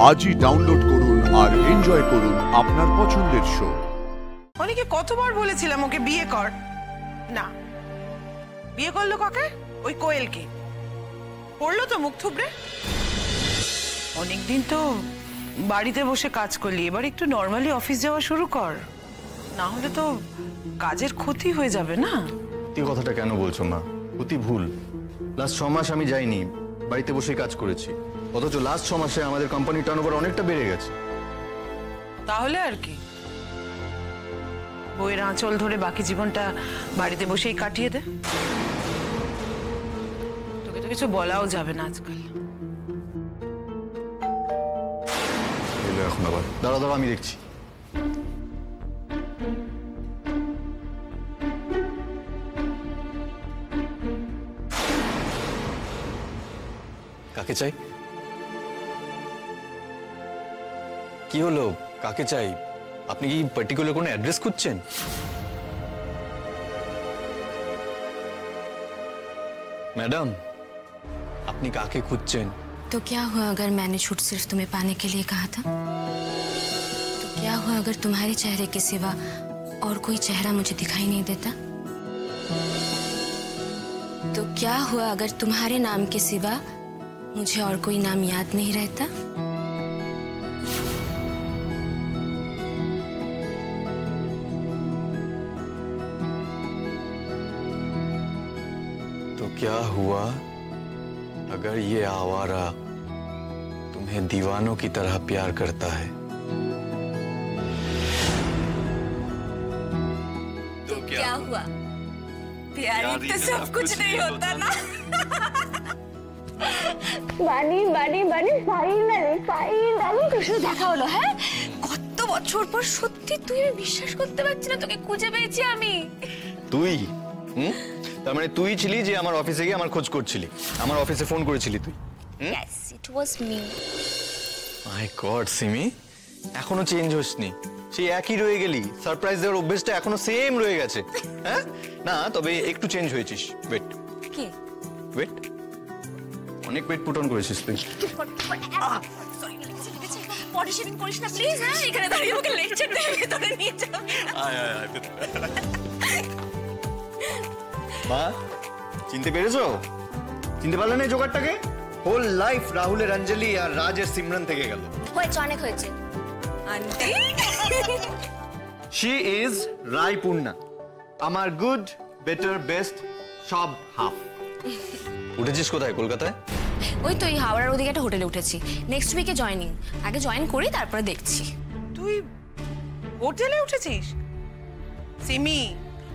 আজই ডাউনলোড করুন আর এনজয় করুন আপনার পছন্দের শো। অনেকে কতবার বলেছিলাম ওকে বিয়ে কর, না বিয়ে করলো কাকে? ওই কোয়েলকে। পড়লো তো মুখ থুবড়ে। অনেকদিন তো বাড়িতে বসে কাজ করলি, এবার একটু নর্মালি অফিস যাওয়া শুরু কর, না হলে তো কাজের ক্ষতি হয়ে যাবে না। এই কথাটা কেন বলছো মা? অতি ভুল। লাস্ট 6 মাস আমি যাইনি, বাড়িতে বসে কাজ করেছি, অথচ লাস্ট 6 মাসে আমাদের কোম্পানির টার্নওভার অনেকটা বেড়ে গেছে। তাহলে আর কি, বইয়ের আঁচল ধরে বাকি জীবনটা বাড়িতে বসেই কাটিয়ে দে। তোকে তো কিছু বলাও যাবে না আজকাল। এলো এখন আবার, দাঁড়া দাঁড়া আমি দেখছি। কাকে চাই? কি হলো, কাকে চাই? আপনি কি পার্টিকুলার কোনো অ্যাড্রেস খুঁজছেন? मैडम, अपनी काके खुदचेन? तो क्या हुआ अगर मैंने छूट सिर्फ तुम्हें पाने के लिए कहा था? तो क्या हुआ अगर तुम्हारे चेहरे के सिवा और कोई चेहरा मुझे दिखाई नहीं देता? तो क्या हुआ अगर तुम्हारे नाम के सिवा मुझे और कोई नाम याद नहीं रहता? तो क्या हुआ अगर ये आवारा तुम्हें दीवानों की तरह प्यार करता है? तो क्या हुआ? प्यार तो सब कुछ नहीं होता ना। বানি বানি বানি ফাইনালি তো শুধু দেখা হলো। হ্যাঁ, কত বছর পর সত্যি তুই, আমি বিশ্বাস করতে পারছি না তোকে খুঁজে পেয়েছি আমি। তুই? তার মানে তুই ছিলি যে আমার অফিসে গিয়ে আমার খোঁজ করছিলি, আমার অফিসে ফোন করেছিলি তুই? Yes, it was me. My god Simi, এখনো চেঞ্জ হসনি, সেই একই রয়ে গেলি, সারপ্রাইজ দেওয়ার অভ্যেসটা এখনো সেম রয়ে গেছে। হ্যাঁ না, তবে একটু চেঞ্জ হয়েছিস। ওয়েট কি? ওয়েট, অনেক ওয়েট পুট অন করেছিস তুই। বডি শেভিং করিস না প্লিজ। হ্যাঁ, এখানে দাঁড়িয়ে আমাকে লেকচার দিয়ে ভেতরে নিয়ে যাও। আয় আয় আয়। মা, চিনতে পেরেছো? চিনতে পারলে না জোগাড়টাকে? হোল লাইফ রাহুলের অঞ্জলি আর রাজের সিমরন থেকে গেল। হয়েছে, অনেক হয়েছে আন্টি। শি ইজ রায়পূর্ণা, আমার গুড বেটার বেস্ট সব হাফ। উঠেছিস কোথায়? কলকাতায়? ওই তো এই হাওড়ার ওদিকে একটা হোটেলে উঠেছি। নেক্সট উইকে জয়েনিং, আগে জয়েন করি তারপরে দেখছি। তুই হোটেলে উঠেছিস? সিমি,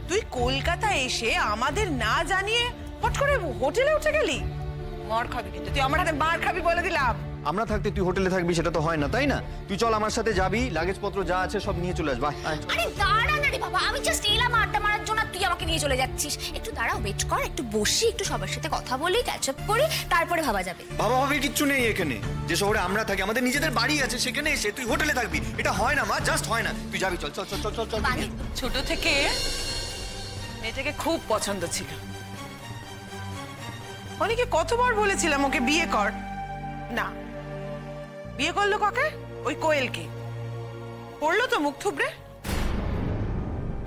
তুই কলকাতা এসে আমাদের না জানিয়ে হট করে হোটেলে উঠে গেলি? মার খাবি কিন্তু তুই, আমার হাতে মার খাবি বলে দিলাম। আমরা থাকতে তুই হোটেলে থাকবি সেটা তো হয় না, তাই না? তুই চল আমার সাথে যাবি, লাগেজপত্র যা আছে সব নিয়ে চলে আসবা। আরে দাঁড়া না রে বাবা, আমি জাস্ট এলাম আড্ডা মারার জন্য, তুই আমাকে নিয়ে চলে যাচ্ছিস। একটু দাঁড়াও, ওয়েট কর, একটু বসি, একটু সবার সাথে কথা বলি, ক্যাচ আপ করি, তারপরে ভাবা যাবে। বাবা ভাবির কিচ্ছু নেই এখানে। যে শহরে আমরা থাকি, আমাদের নিজেদের বাড়ি আছে, সেখানে এসে তুই হোটেলে থাকবি, এটা হয় না মা, জাস্ট হয় না। তুই যাবি, চল চল চল চল চল। ছোট থেকে মেয়েটাকে খুব পছন্দ ছিল। অনেকে কতবার বলেছিলাম ওকে বিয়ে কর, না বিয়ে করলো কাকে? ওই কোয়েলকে। পড়লো তো মুখ থুবড়ে।